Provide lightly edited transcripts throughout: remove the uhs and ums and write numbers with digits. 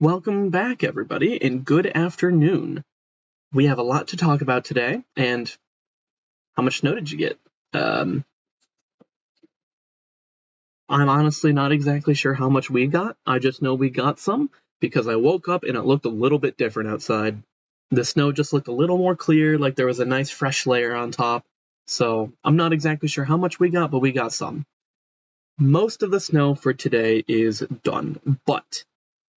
Welcome back, everybody, and good afternoon. We have a lot to talk about today, and how much snow did you get? I'm honestly not exactly sure how much we got. I just know we got some because I woke up and it looked a little bit different outside. The snow just looked a little more clear, like there was a nice fresh layer on top. So I'm not exactly sure how much we got, but we got some. Most of the snow for today is done, but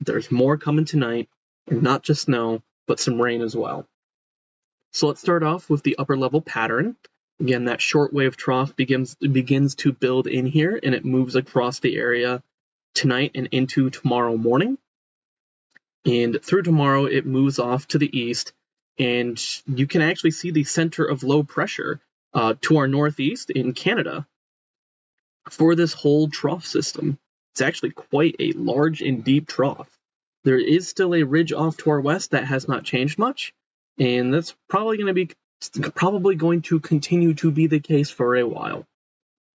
there's more coming tonight, and not just snow, but some rain as well. So let's start off with the upper level pattern. Again, that shortwave trough begins to build in here, and it moves across the area tonight and into tomorrow morning. And through tomorrow, it moves off to the east, and you can actually see the center of low pressure to our northeast in Canada for this whole trough system. It's actually quite a large and deep trough. There is still a ridge off to our west that has not changed much, and that's probably going to continue to be the case for a while.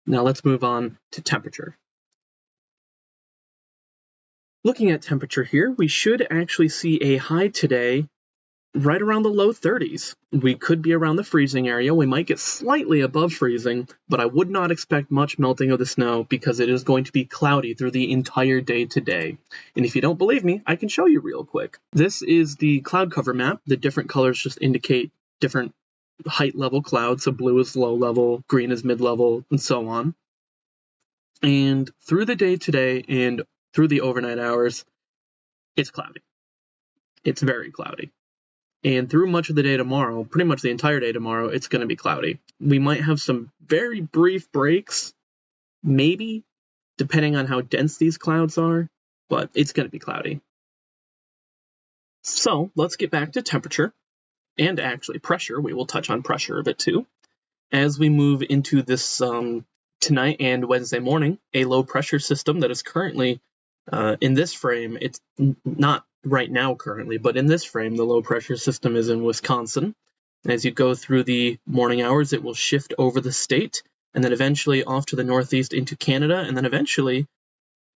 Now let's move on to temperature. Looking at temperature here, we should actually see a high today right around the low 30s. We could be around the freezing area. We might get slightly above freezing, but I would not expect much melting of the snow because it is going to be cloudy through the entire day today. And if you don't believe me, I can show you real quick. This is the cloud cover map. The different colors just indicate different height level clouds. So blue is low level, green is mid level, and so on. And through the day today and through the overnight hours, it's cloudy. It's very cloudy. And through much of the day tomorrow, pretty much the entire day tomorrow, it's going to be cloudy. We might have some very brief breaks, maybe, depending on how dense these clouds are, but it's going to be cloudy. So let's get back to temperature, and actually pressure. We will touch on pressure a bit too. As we move into this tonight and Wednesday morning, a low pressure system that is currently in this frame, it's not right now currently, but in this frame, the low pressure system is in Wisconsin. And as you go through the morning hours, it will shift over the state and then eventually off to the northeast into Canada, and then eventually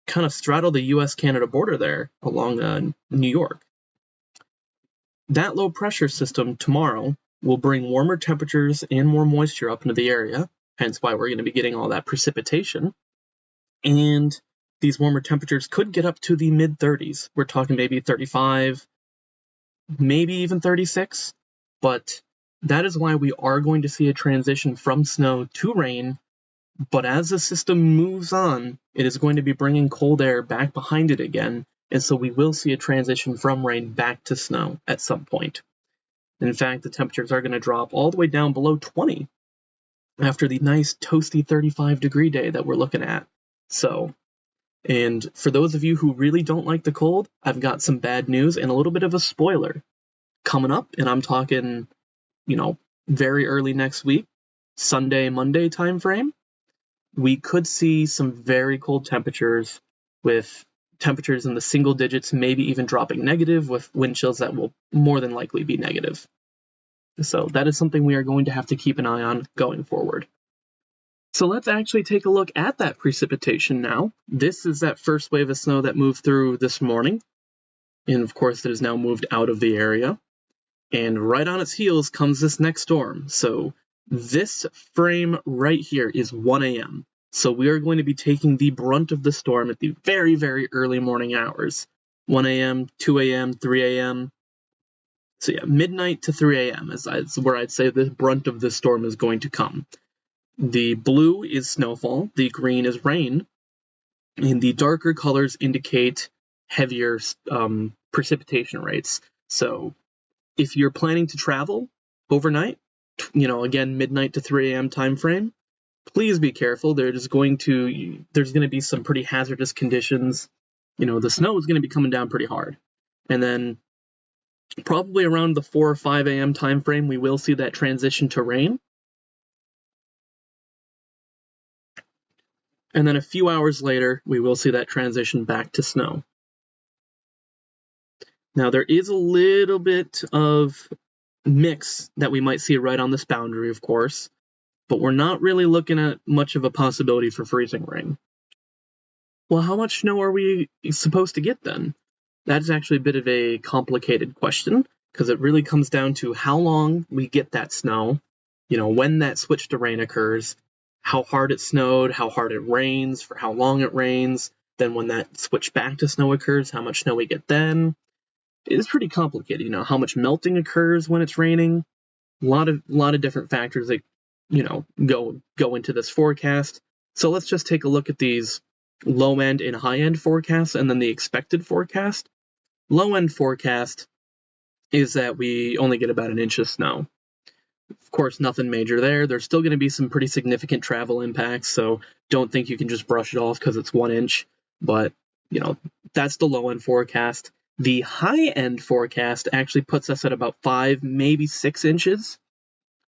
kind of straddle the US-Canada border there along New York. That low pressure system tomorrow will bring warmer temperatures and more moisture up into the area, hence why we're going to be getting all that precipitation. And these warmer temperatures could get up to the mid-30s. We're talking maybe 35, maybe even 36. But that is why we are going to see a transition from snow to rain. But as the system moves on, it is going to be bringing cold air back behind it again. And so we will see a transition from rain back to snow at some point. In fact, the temperatures are going to drop all the way down below 20 after the nice toasty 35-degree day that we're looking at. And for those of you who really don't like the cold, I've got some bad news and a little bit of a spoiler coming up, and I'm talking, very early next week, Sunday, Monday time frame. We could see some very cold temperatures with temperatures in the single digits, maybe even dropping negative with wind chills that will more than likely be negative. So that is something we are going to have to keep an eye on going forward. So let's actually take a look at that precipitation now. This is that first wave of snow that moved through this morning. And of course, it has now moved out of the area. And right on its heels comes this next storm. So this frame right here is 1 a.m. So we are going to be taking the brunt of the storm at the very, very early morning hours. 1 a.m., 2 a.m., 3 a.m. So yeah, midnight to 3 a.m. is where I'd say the brunt of the storm is going to come. The blue is snowfall, the green is rain, and the darker colors indicate heavier precipitation rates. So if you're planning to travel overnight, again, midnight to 3 a.m. time frame, please be careful. There's going to be some pretty hazardous conditions. The snow is going to be coming down pretty hard. And then probably around the 4 or 5 a.m. time frame, we will see that transition to rain. And then a few hours later, we will see that transition back to snow. Now, there is a little bit of mix that we might see right on this boundary, of course, but we're not really looking at much of a possibility for freezing rain. Well, how much snow are we supposed to get then? That's actually a bit of a complicated question because it really comes down to how long we get that snow, when that switch to rain occurs, how hard it snowed, how hard it rains, for how long it rains, then when that switch back to snow occurs, how much snow we get then. It's pretty complicated, how much melting occurs when it's raining. A lot of different factors that go into this forecast. So let's just take a look at these low end and high end forecasts and then the expected forecast. Low end forecast is that we only get about an inch of snow. Of course, nothing major there. There's still going to be some pretty significant travel impacts, so don't think you can just brush it off because it's 1 inch. But, that's the low end forecast. The high end forecast actually puts us at about 5, maybe 6 inches.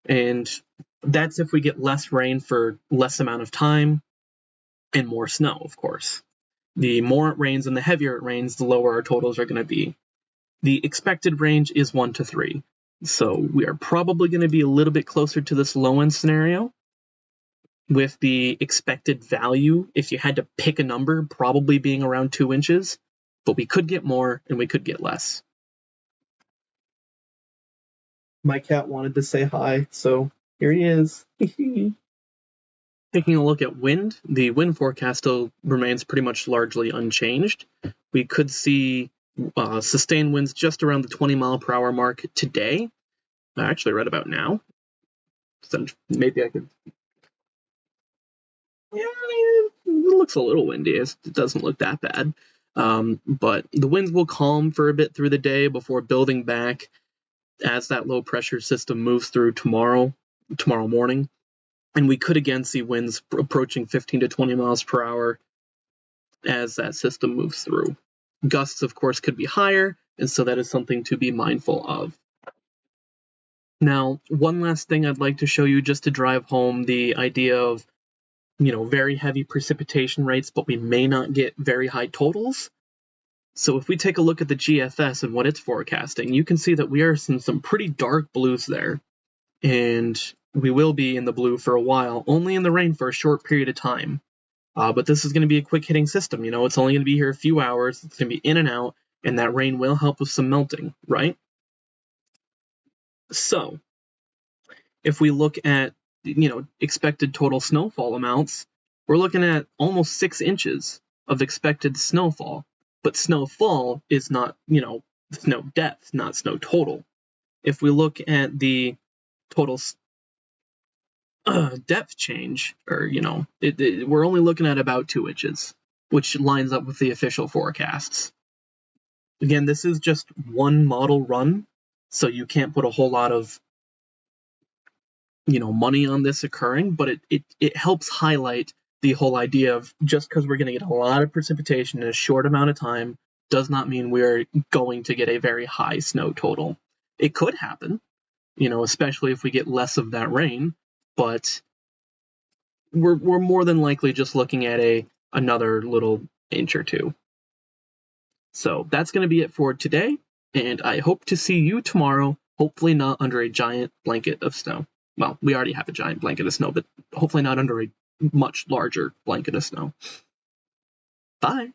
And that's if we get less rain for less amount of time and more snow, of course. The more it rains and the heavier it rains, the lower our totals are going to be. The expected range is 1 to 3. So we are probably going to be a little bit closer to this low end scenario with the expected value, if you had to pick a number, probably being around 2 inches, but we could get more and we could get less. My cat wanted to say hi, so here he is. Taking a look at wind, the wind forecast still remains pretty much largely unchanged. We could see sustained winds just around the 20-mile-per-hour mark today. Actually, right about now. So maybe I could. Yeah, it looks a little windy. It doesn't look that bad. But the winds will calm for a bit through the day before building back as that low pressure system moves through tomorrow morning. And we could again see winds approaching 15 to 20 miles per hour as that system moves through. Gusts, of course, could be higher, and so that is something to be mindful of. Now, one last thing I'd like to show you just to drive home the idea of, very heavy precipitation rates, but we may not get very high totals. So if we take a look at the GFS and what it's forecasting, you can see that we are in some pretty dark blues there. And we will be in the blue for a while, only in the rain for a short period of time. But this is going to be a quick hitting system. It's only going to be here a few hours. It's going to be in and out, and that rain will help with some melting, right? So if we look at, expected total snowfall amounts, we're looking at almost 6 inches of expected snowfall. But snowfall is not, snow depth, not snow total. If we look at the total depth change, or we're only looking at about 2 inches, which lines up with the official forecasts. Again, this is just one model run, so you can't put a whole lot of money on this occurring, but it helps highlight the whole idea of just because we're going to get a lot of precipitation in a short amount of time does not mean we're going to get a very high snow total. It could happen, especially if we get less of that rain, but we're more than likely just looking at another little inch or two. So that's going to be it for today, and I hope to see you tomorrow, hopefully not under a giant blanket of snow. Well, we already have a giant blanket of snow, but hopefully not under a much larger blanket of snow. Bye.